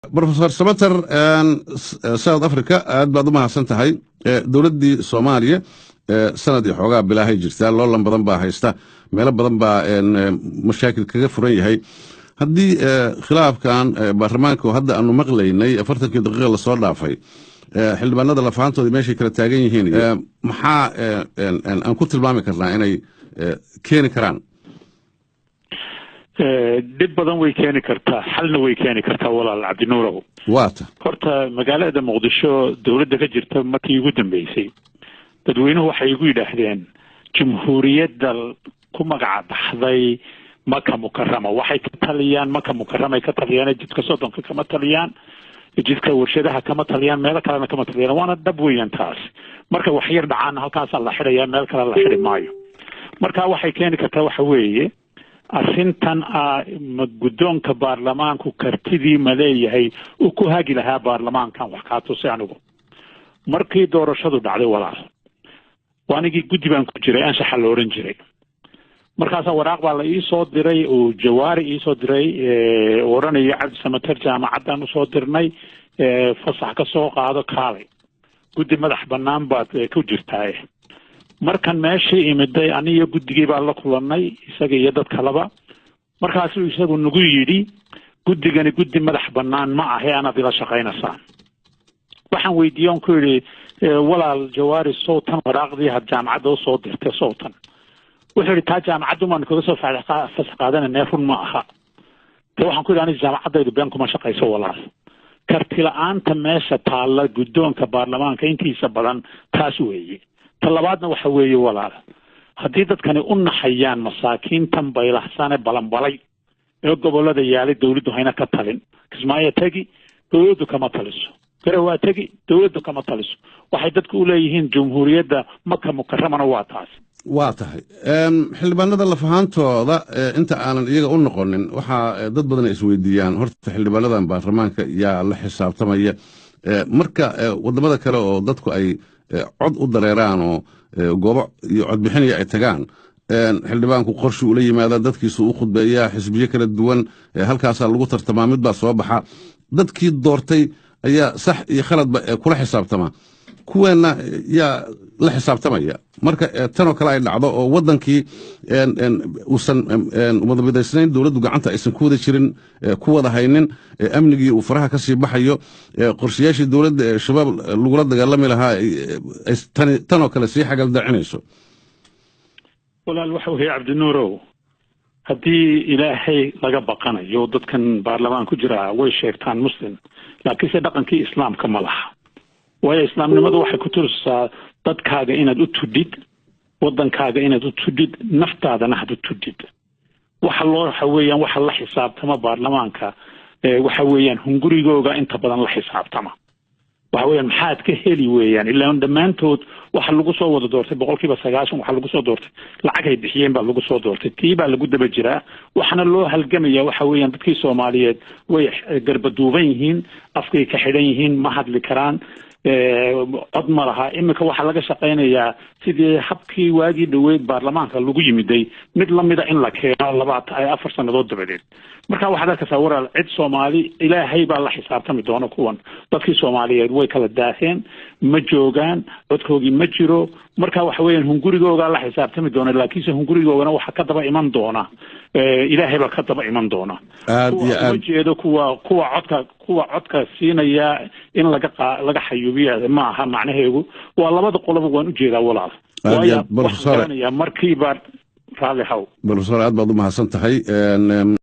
بروفيسور سمتر ساوث أفريقيا أد بعض ما حسنتهاي دولتي سوماليا سندي حوجا بلا هي جرتا لولا بدن با هيستا ميل بدن با مشاكل كغا فرن yahay hadii khilaafkan baarlamaanku hadda aanu maqlaynay 40 daqiiqo la soo dhaafay xildhibaanada la fahantoodii meeshay kala taagan yihiin maxaa aan ku tilmaami karnaa inay keeni karaan dib badan way keeni kartaa xalna way keeni kartaa walaal Cabdinuurow waata horta magaalada Muqdisho dawladda ka jirta markii ugu dambeysay dadweynuhu waxay ugu yidhaahdeen jamhuuriyadda ku magac baxday Maka Mukarrama waxay ka taliyaan Maka Mukarrama ay ka taliyaan jidka Sodonka kama taliyaan jidka warshadaha kama taliyaan meel kale kama taliyaan waana dab weeyaan taas marka wax yar dhacaan halkaas la xirayaa meel kale la xiri maayo marka waxay keeni kartaa waxa weeye arrintan guddoonka baarlamaanku kartidii ma leeyahay uu ku hagi lahaa baarlamaankan wax ka tusay anigu markii doorashadu dhacday walaal waanigi guddi baan ku jiray anshaxa la oran jiray markaas waraaq baa la ii soo diray oo jawaari ii soo diray oranaya Cabdi Samatar jaamacadan soo dirnay fasax ka soo qaado kaalay guddi madax banaan baad ku jirtaa markan meeshii imiday aniga guddigii baa la kulanay isaga iyo dad kaleba markaas uu isagu nagu yiri guddigani guddi madax banaan ma aha ana bila shaqeynaysan waxaan weydiiyon ku yiri walaal jawaari sootan waraaqdii had jaamacada soo dirtay sootan wuxuu taa jaamacadu man kaga soo fasax qaadana neefun ma aha waxaan ku yiri jaamacadaydu been kuma shaqeyso walaal karti la'aanta meesha taala guddoonka baarlamaanka intiisa badan taas weeye talabaadna waxa weeye walaal hadii dadkani u naxayaan masaakiintan baylahsane balanbalay ee gobolada yaali dawladdu hayna ka talin kismaayo tagi dawladdu kama taliso garawaa tagi dawladdu kama taliso waxay dadku u leeyihiin jamhuuriyadda Maka Mukarramana waa taas waa tahay xildhibaanada la fahantooda inta aanan iyaga u noqonin waxa dad badan isweydiiyaan horta xildhibaanadan baarlamaanka yaa la xisaabtamaya marka wadamada kale oo dadku ay cod u dareeraan oo goobo iyo cod bixinaya ay tagaan xildhibaanku qorshe uu la yimaada dadkiisu u khudbeeyaa xisbiye kala duwan halkaas lagu tartamaa mid baa soo baxa dadkii doortay ayaa sax iyo khaladba kula xisaabtama kuweena yaa la xisaabtamaya marka tan oo kale ay dhacdo oo wadankii uusan wada midaysnayn dawladdu gacanta aysan ku wada jirin ku wada haynin amnigii uu faraha ka sii baxayo qorshayaashii dawladda ee shabaab lagula dagaalami lahaa tan oo kale sii xagal dacinayso walaal waxa weeye Cabdinuurow haddii ilaahay laga baqanayo dadkan baarlamaan ku jira way sheegtaan muslim laakiin dhaqankii islaamka ma laha way islaamnimadu waxay ku tursaa dadkaaga inaad u tudid wadankaaga inaad u tudid naftaadana had u tudid waxa weeyaan waxa la xisaabtama baarlamaanka waxa weeyaan hungurigooga inta badan la xisaabtama waxa weeyaan maxaad ka heli weeyaan ilaa dhamaantood waxa lagu soo wada doortay 90% waxa lagu soo doortay lacag ay bixiyeen baa lagu soo doortay tiiba lagu daba jiraa waxana loo halgamaya waxa weeyaan dadkii Soomaaliyeed way garbaduuban yihiin afkay ka xidhan yihiin ma hadli karaan cod ma laha imika waxa laga shaqeynayaa sidii habkii waagii dhaweyd baarlamaanka lagu yimiday mid la mid ah in la keeno 4 sanadood dabadeed marka waxa ka sawiraal cid Soomaali ilaahay baa la xisaabtami doona kuwan dadkii Soomaaliyeed way kala daaheen ma joogaan codkoogii ma jiro marka waxa weeyaan hungurigooga la xisaabtami doona laakiin hungurigoogana waxa ka daba iman doona ilaahay baa ka daba iman doona jeedo kuwa codka siinaya in laga xayuubiyo ma aha macnaheedu waa labada qolob waan u jeedaa walaal بروفيسور markii baad raali haw بروفيسور aad baad u mahadsantahay